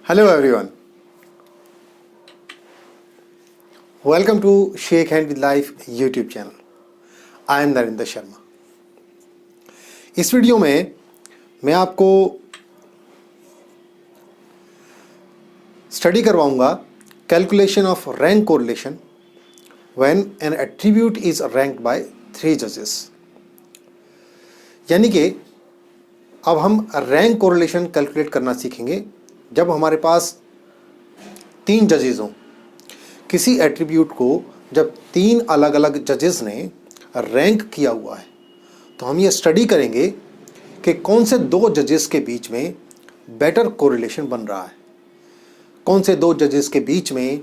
Hello everyone. Welcome to Shake Hand with Life YouTube channel. I am Narendra Sharma. इस video में मैं आपको study करवाऊंगा calculation of rank correlation when an attribute is ranked by 3 जजेस. यानी कि अब हम रैंक कोरिलेशन कैलकुलेट करना सीखेंगे जब हमारे पास 3 जजेस हों. किसी एट्रीब्यूट को जब 3 अलग अलग जजेस ने रैंक किया हुआ है तो हम ये स्टडी करेंगे कि कौन से 2 जजेस के बीच में बेटर कोरिलेशन बन रहा है, कौन से 2 जजेस के बीच में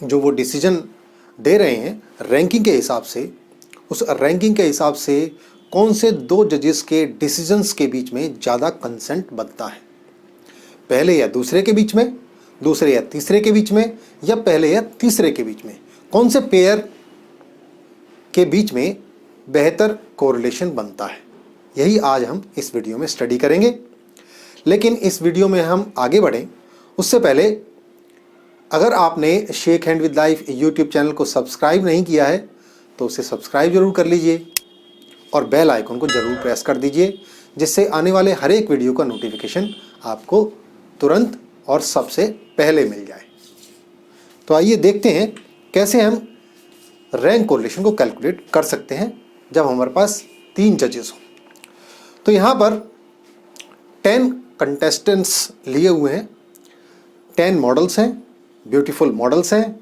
जो वो डिसीजन दे रहे हैं रैंकिंग के हिसाब से, उस रैंकिंग के हिसाब से कौन से 2 जजेस के डिसीजंस के बीच में ज़्यादा कंसेंट बनता है, पहले या दूसरे के बीच में, दूसरे या तीसरे के बीच में, या पहले या तीसरे के बीच में, कौन से पेयर के बीच में बेहतर कोरिलेशन बनता है. यही आज हम इस वीडियो में स्टडी करेंगे. लेकिन इस वीडियो में हम आगे बढ़ें उससे पहले अगर आपने shake hand with life YouTube channel को सब्सक्राइब नहीं किया है तो उसे सब्सक्राइब जरूर कर लीजिए और बेल आइकन को जरूर प्रेस कर दीजिए, जिससे आने वाले हर एक वीडियो का नोटिफिकेशन आपको तुरंत और सबसे पहले मिल जाए. तो आइए देखते हैं कैसे हम रैंक कोरिलेशन को कैलकुलेट कर सकते हैं जब हमारे पास 3 जजेस हों. तो यहाँ पर 10 कंटेस्टेंट्स लिए हुए हैं, 10 मॉडल्स हैं, ब्यूटीफुल मॉडल्स हैं.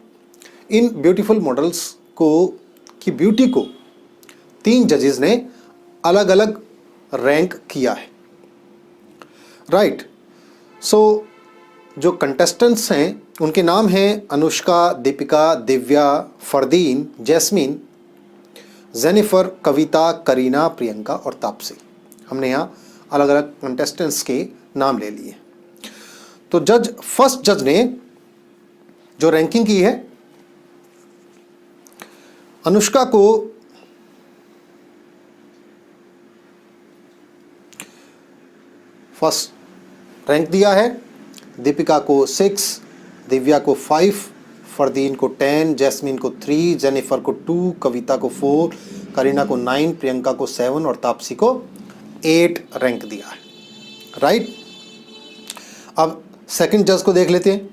इन ब्यूटीफुल मॉडल्स की ब्यूटी को 3 जजेस ने अलग अलग रैंक किया है. राइट. सो जो कंटेस्टेंट्स हैं उनके नाम हैं अनुष्का, दीपिका, दिव्या, फरदीन, जैस्मीन, जेनिफर, कविता, करीना, प्रियंका और तापसी. हमने यहाँ अलग अलग कंटेस्टेंट्स के नाम ले लिए. तो फर्स्ट जज ने जो रैंकिंग की है, अनुष्का को फर्स्ट रैंक दिया है, दीपिका को 6, दिव्या को 5, फरदीन को 10, जैस्मीन को 3, जेनिफर को 2, कविता को 4, करीना को 9, प्रियंका को 7 और तापसी को 8 रैंक दिया है. राइट. अब सेकंड जज को देख लेते हैं.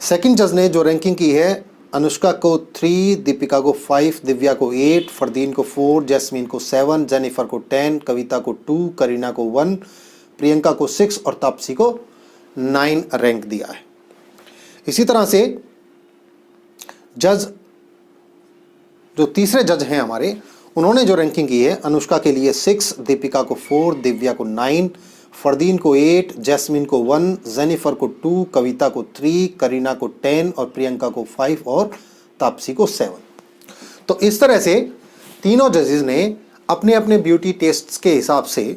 सेकंड जज ने जो रैंकिंग की है, अनुष्का को 3, दीपिका को 5, दिव्या को 8, फरदीन को 4, जैस्मीन को 7, जेनिफर को 10, कविता को 2, करीना को 1, प्रियंका को 6 और तापसी को 9 रैंक दिया है. इसी तरह से जज जो तीसरे जज हैं हमारे, उन्होंने जो रैंकिंग की है, अनुष्का के लिए 6, दीपिका को 4, दिव्या को 9, फरदीन को 8, जैस्मीन को 1, जेनिफर को 2, कविता को 3, करीना को 10 और प्रियंका को 5 और तापसी को 7. तो इस तरह से तीनों जजेस ने अपने अपने ब्यूटी टेस्ट्स के हिसाब से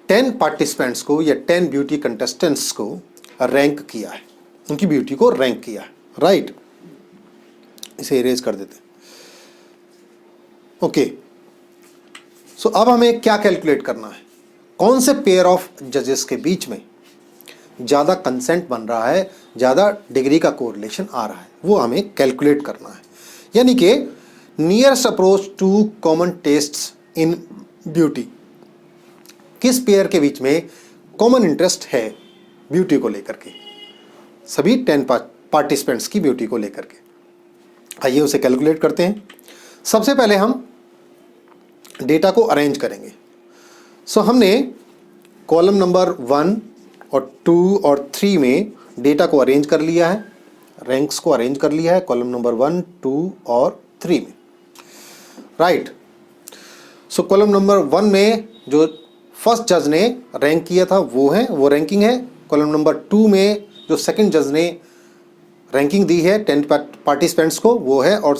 10 पार्टिसिपेंट्स को या 10 ब्यूटी कंटेस्टेंट्स को रैंक किया है, उनकी ब्यूटी को रैंक किया है. राइट. इसे इरेज कर देते हैं. ओके. सो अब हमें क्या कैलकुलेट करना है, कौन से पेयर ऑफ जजेस के बीच में ज़्यादा कंसेंट बन रहा है, ज़्यादा डिग्री का कोरिलेशन आ रहा है, वो हमें कैलकुलेट करना है. यानी कि nearest approach to common tests in beauty. किस पेयर के बीच में कॉमन इंटरेस्ट है ब्यूटी को लेकर के, सभी 10 पार्टिसिपेंट्स की ब्यूटी को लेकर के. आइए उसे कैलकुलेट करते हैं. सबसे पहले हम डेटा को अरेंज करेंगे. सो हमने कॉलम नंबर 1 और 2 और 3 में डेटा को अरेंज कर लिया है, रैंक्स को अरेंज कर लिया है कॉलम नंबर 1, 2 और 3 में. राइट. सो कॉलम नंबर 1 में जो फर्स्ट जज ने रैंक किया था वो रैंकिंग है. कॉलम नंबर 2 में जो सेकंड जज ने रैंकिंग दी है 10 पार्टिसिपेंट्स को, वो है. और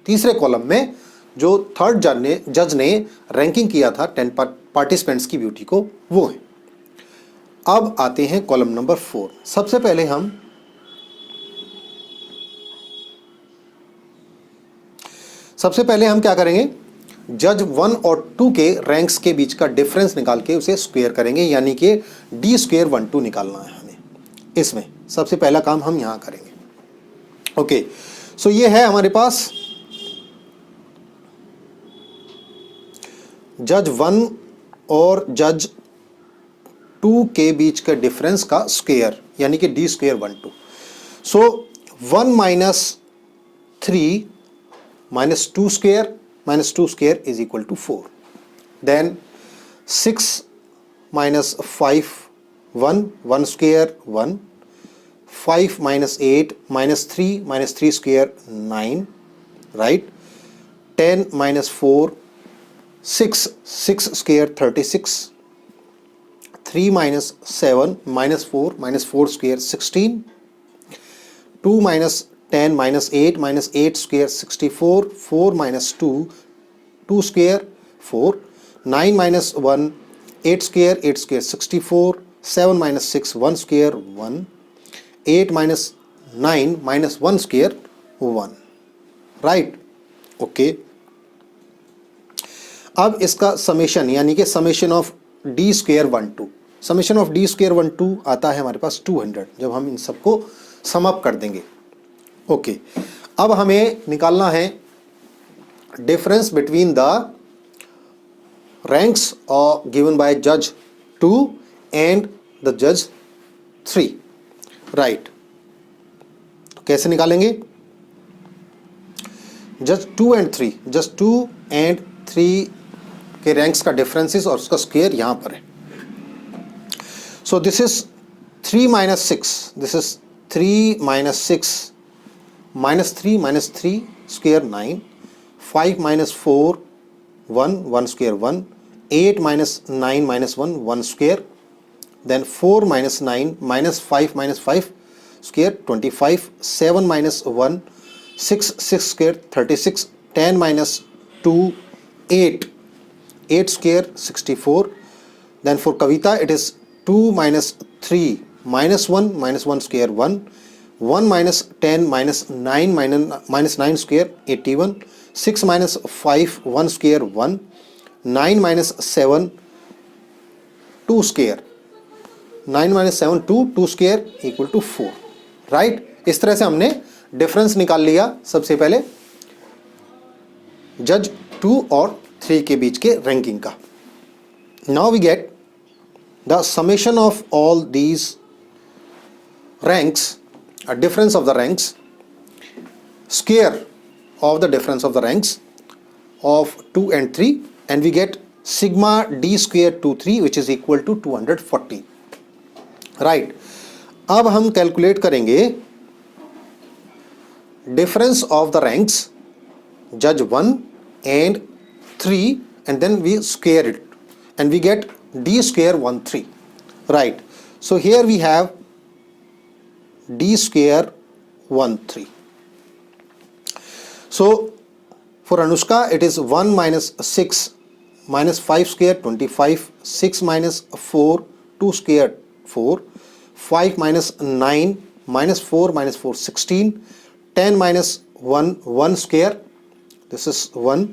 तीसरे कॉलम में जो थर्ड जज ने रैंकिंग किया था 10 पार्टिसिपेंट्स की ब्यूटी को, वो है. अब आते हैं कॉलम नंबर 4. सबसे पहले हम क्या करेंगे, जज 1 और 2 के रैंक्स के बीच का डिफरेंस निकाल के उसे स्क्वायर करेंगे, यानी कि डी स्क्वायर 1 2 निकालना है हमें। इसमें सबसे पहला काम हम यहाँ करेंगे। ओके, सो ये है हमारे पास जज 1 और जज 2 के बीच का डिफरेंस का स्क्वायर, यानी कि D square 1 2। So 1 minus 3 minus 2 square is equal to 4। Then 6 minus 5 1 square 1, 5 minus 8 minus 3 square 9, right. 10 minus 4 6 square 36, 3 minus 7 minus 4 square 16, 2 minus 10 minus 8 square 64, 4 minus 2 square 4, 9 minus 1 8 square 64, 7 minus 6 1 square 1, 8 minus 9 minus 1 square 1, right. Okay, अब इसका summation, यानी कि summation of D square 1 2, summation of D square 1 2 आता है हमारे पास 200, जब हम इन सबको सम अप कर देंगे। ओके, अब हमें निकालना है difference between the ranks given by जज 2 एंड द जज 3, राइट। तो कैसे निकालेंगे? जज 2 एंड 3, जज 2 एंड 3 के रैंक्स का डिफरेंसेस और उसका स्क्वायर यहां पर है। So this is 3 minus 6, this is 3 minus 6 minus 3 square 9, 5 minus 4 1 square 1, 8 minus 9 minus 1 square, then 4 minus 9 minus 5 square 25, 7 minus 1 6 square 36, 10 minus 2 8 square 64. Then for Kavita it is 2 minus 3 minus 1 square 1, 1 minus 10 minus 9 square 81, 6 minus 5 1 square 1, 9 minus 7 2 square, 9 minus 7 2 square equal to 4, right. इस तरह से हमने difference निकाल लिया सबसे पहले जज 2 और 3 के बीच के रैंकिंग का। Now we get the summation of all these ranks, a difference of the ranks, square of the difference of the ranks of 2 and 3, and we get sigma d square 2 3 which is equal to 240, right। अब हम calculate करेंगे difference of the ranks judge 1 and 3 and then we square it and we get d square 1 3, right। So here we have d square 1 3. So for Anushka it is 1 minus 6 minus 5 square 25, 6 minus 4 2 square 4, 5 minus 9 minus 4 16, 10 minus 1 square, this is 1,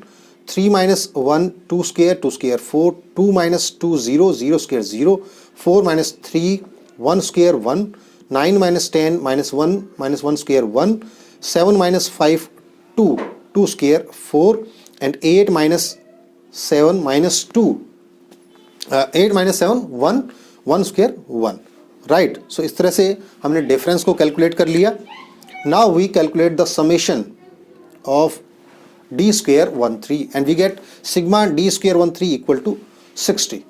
3 minus 1 2 square 4, 2 minus 2 0 square 0, 4 minus 3 1 square 1, 9 minus 10 minus 1 square 1, 7 minus 5 2 square 4, and 8 minus 7 minus 2 8 minus 7 1 square 1, right। So इस तरह से हमने difference को calculate कर लिया। Now we calculate the summation of d square 1 3 and we get sigma d square 1 3 equal to 60,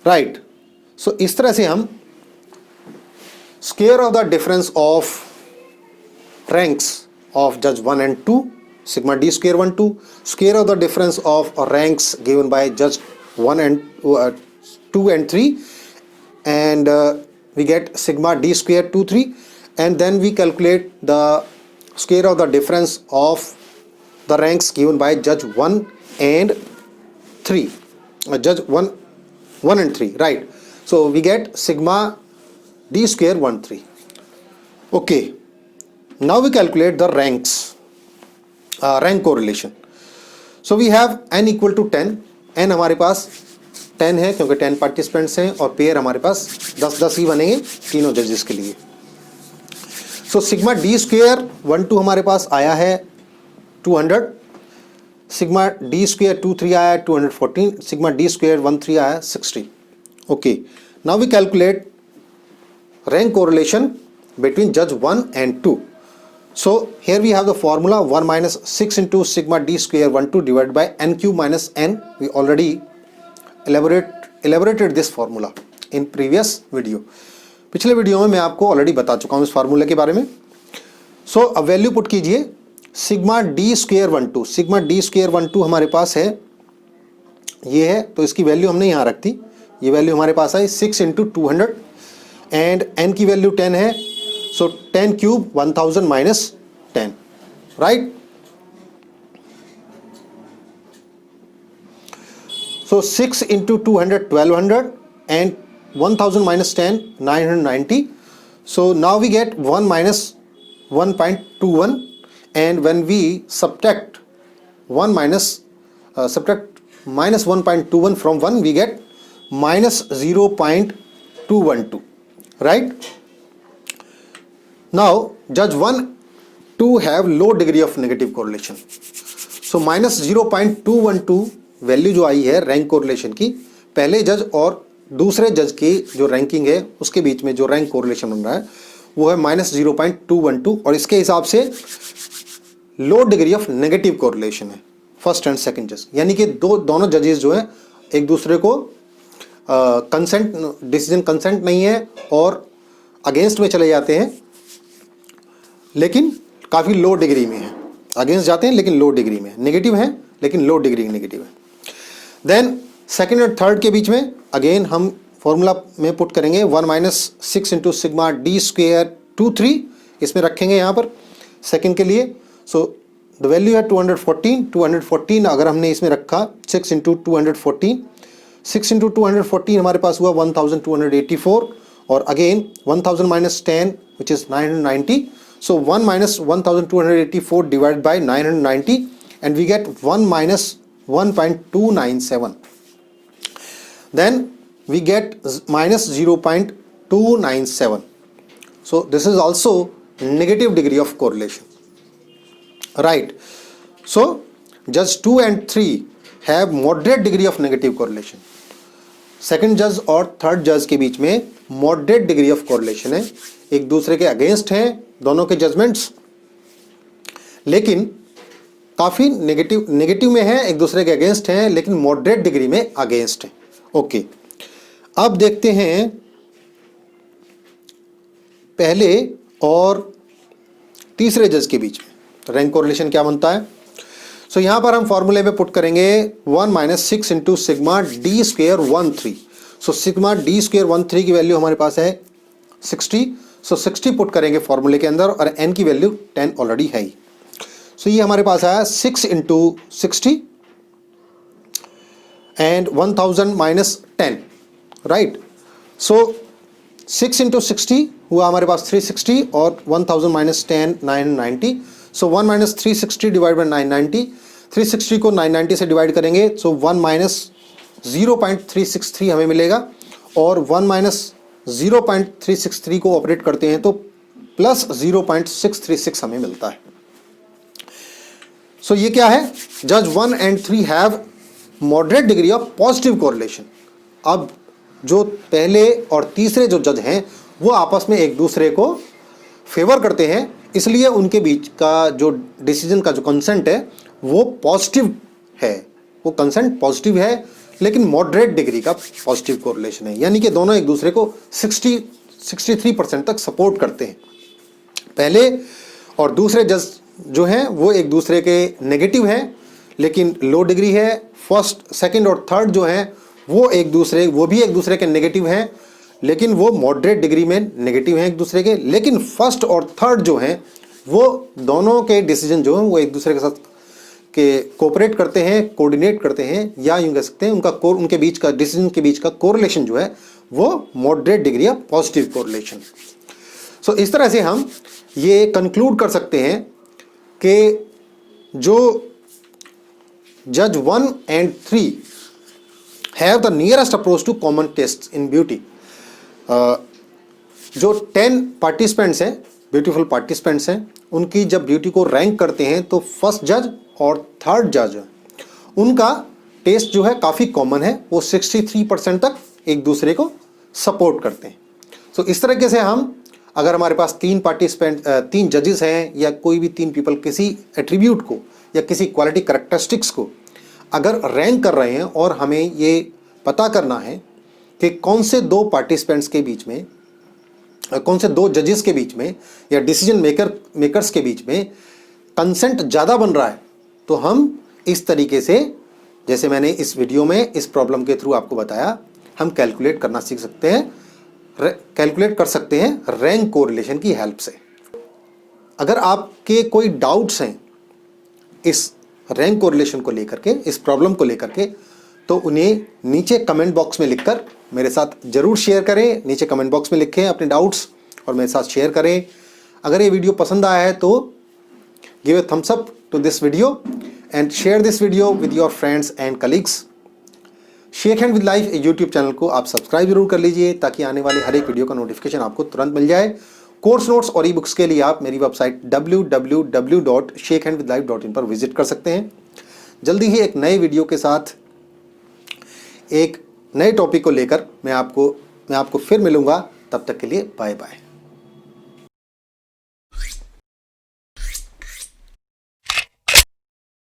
right। So इस तरह से हम square of the difference of ranks of judge 1 and 2, sigma d square 1 2, square of the difference of ranks given by judge 1 and 2 and 3, and we get sigma d square 2 3, and then we calculate the square of the difference of the ranks given by judge 1 and 3, judge 1 and 3, right। So we get sigma d square 1 3. Okay, now we calculate the ranks, rank correlation. So we have n equal to 10, n हमारे पास 10 है क्योंकि 10 participants हैं और pair हमारे पास 10-10 ही बनेंगे तीनों जजेस के लिए। सो सिग्मा डी स्क्वेयर 1-2 हमारे पास आया है 200, सिग्मा डी स्क्वेयर 2-3 आया है 214, सिग्मा डी स्क्वेयर 1-3 आया है 60। Okay, now we calculate rank correlation between judge 1 and 2. So here we have the formula 1 minus 6 into sigma d square 1-2 divided by n cube minus n. We already elaborated this formula in previous video. पिछले video में मैं आपको already बता चुका हूँ इस फार्मूले के बारे में। सो अब वैल्यू पुट कीजिए, sigma D square 1-2, sigma D square 1-2 हमारे पास है, ये है, तो इसकी वैल्यू हमने यहाँ रख दी। ये वैल्यू हमारे पास आई 6 into 200 एंड n की वैल्यू 10 है, सो 10 cube 1000 minus 10, right. So 6 into 200 1200 and 1000 minus 10 990. So now we get 1 minus 1.21, and when we subtract minus 1.21 from 1, we get minus 0.212, right? Now judge 1, 2 have low degree of negative correlation. So minus 0.212 value जो आई है rank correlation की, पहले जज और दूसरे जज की जो रैंकिंग है उसके बीच में जो रैंक कोरिलेशन बन रहा है वो है माइनस 0.212, और इसके हिसाब से लो डिग्री ऑफ नेगेटिव कोरिलेशन है फर्स्ट एंड सेकंड जज, यानी कि दोनों जजेस जो है एक दूसरे को डिसीजन कंसेंट नहीं है और अगेंस्ट में चले जाते हैं, लेकिन काफ़ी लो डिग्री में है। अगेंस्ट जाते हैं लेकिन लो डिग्री में, नेगेटिव है लेकिन लो डिग्री नेगेटिव है। देन सेकेंड और थर्ड के बीच में अगेन हम फॉर्मूला में पुट करेंगे 1 minus 6 into sigma D square 2-3 इसमें रखेंगे यहाँ पर सेकेंड के लिए। सो द वैल्यू है 214 अगर हमने इसमें रखा 6 इंटू 214 हमारे पास हुआ 1284, और again 1000 minus 10 which is 990. So 1 minus 1284 divide by 990 and we get 1 minus 1.297. Then we get minus 0.297. So this is also negative degree of correlation, right? So judge 2 and 3 have moderate degree of negative correlation. Second जज और third जज के बीच में moderate degree of correlation है, एक दूसरे के अगेंस्ट हैं दोनों के जजमेंट्स, लेकिन काफ़ी नेगेटिव में है, एक दूसरे के अगेंस्ट हैं लेकिन मॉडरेट डिग्री में अगेंस्ट है। ओके, अब देखते हैं पहले और तीसरे जज के बीच में रैंक कोरिलेशन क्या बनता है। सो यहाँ पर हम फॉर्मूले में पुट करेंगे 1 minus 6 into sigma D square 1-3। So sigma D square 1-3 की वैल्यू हमारे पास है 60। सो 60 पुट करेंगे फॉर्मूले के अंदर, और n की वैल्यू 10 ऑलरेडी है ही। सो ये हमारे पास आया 6 into 60 and 1000 minus 10, right. So 6 into 60 हुआ हमारे पास 360, और 1000 minus 10 990. So 1 minus 360 divide by 990, 360 को 990 से डिवाइड करेंगे, सो 1 माइनस 0.363 हमें मिलेगा, और 1 माइनस 0.363 को ऑपरेट करते हैं तो प्लस 0.636 हमें मिलता है। सो ये क्या है, जज 1 and 3 have moderate degree of positive correlation. अब जो पहले और तीसरे जो जज हैं वो आपस में एक दूसरे को फेवर करते हैं, इसलिए उनके बीच का जो डिसीजन का जो कंसेंट है वो पॉजिटिव है, वो कंसेंट पॉजिटिव है, लेकिन मॉडरेट डिग्री का पॉजिटिव कोरिलेशन है, यानी कि दोनों एक दूसरे को 63% तक सपोर्ट करते हैं। पहले और दूसरे जज जो हैं वो एक दूसरे के नेगेटिव हैं लेकिन लो डिग्री है। फर्स्ट सेकंड और थर्ड जो हैं वो भी एक दूसरे के नेगेटिव हैं लेकिन वो मॉडरेट डिग्री में नेगेटिव हैं एक दूसरे के, लेकिन फर्स्ट और थर्ड जो हैं वो दोनों के डिसीजन जो हैं वो एक दूसरे के साथ कोऑपरेट करते हैं, कोऑर्डिनेट करते हैं, या यूँ कह सकते हैं उनके बीच का डिसीजन के बीच का कोरिलेशन जो है वो moderate degree of positive correlation. So इस तरह से हम ये कंक्लूड कर सकते हैं कि जो जज 1 and 3 have the nearest approach to common taste in beauty. जो 10 पार्टिसिपेंट्स हैं, ब्यूटीफुल पार्टिसिपेंट्स हैं, उनकी जब ब्यूटी को रैंक करते हैं तो फर्स्ट जज और थर्ड जज उनका टेस्ट जो है काफ़ी कॉमन है, वो 63% तक एक दूसरे को सपोर्ट करते हैं। तो इस तरीके से हम, अगर हमारे पास 3 जजेस हैं या कोई भी 3 पीपल किसी एट्रीब्यूट को या किसी क्वालिटी करैक्टरिस्टिक्स को अगर रैंक कर रहे हैं और हमें ये पता करना है कि कौन से 2 पार्टिसिपेंट्स के बीच में, कौन से 2 जजेस के बीच में या डिसीजन मेकर्स के बीच में कंसेंट ज़्यादा बन रहा है, तो हम इस तरीके से, जैसे मैंने इस वीडियो में इस प्रॉब्लम के थ्रू आपको बताया, हम कैलकुलेट करना सीख सकते हैं, कैलकुलेट कर सकते हैं रैंक कोरिलेशन की हेल्प से। अगर आपके कोई डाउट्स हैं इस रैंक कोरिलेशन को लेकर के, इस प्रॉब्लम को लेकर के, तो उन्हें नीचे कमेंट बॉक्स में लिखकर मेरे साथ ज़रूर शेयर करें। नीचे कमेंट बॉक्स में लिखें अपने डाउट्स और मेरे साथ शेयर करें। अगर ये वीडियो पसंद आया है तो give a thumbs up to this video and share this video with your friends and colleagues. Shake hand with life YouTube channel को आप सब्सक्राइब जरूर कर लीजिए ताकि आने वाले हर एक वीडियो का नोटिफिकेशन आपको तुरंत मिल जाए। कोर्स नोट्स और ई बुक्स के लिए आप मेरी वेबसाइट www.shakehandwithlife.in पर विजिट कर सकते हैं। जल्दी ही एक नए वीडियो के साथ, एक नए टॉपिक को लेकर मैं आपको फिर मिलूंगा। तब तक के लिए बाय बाय।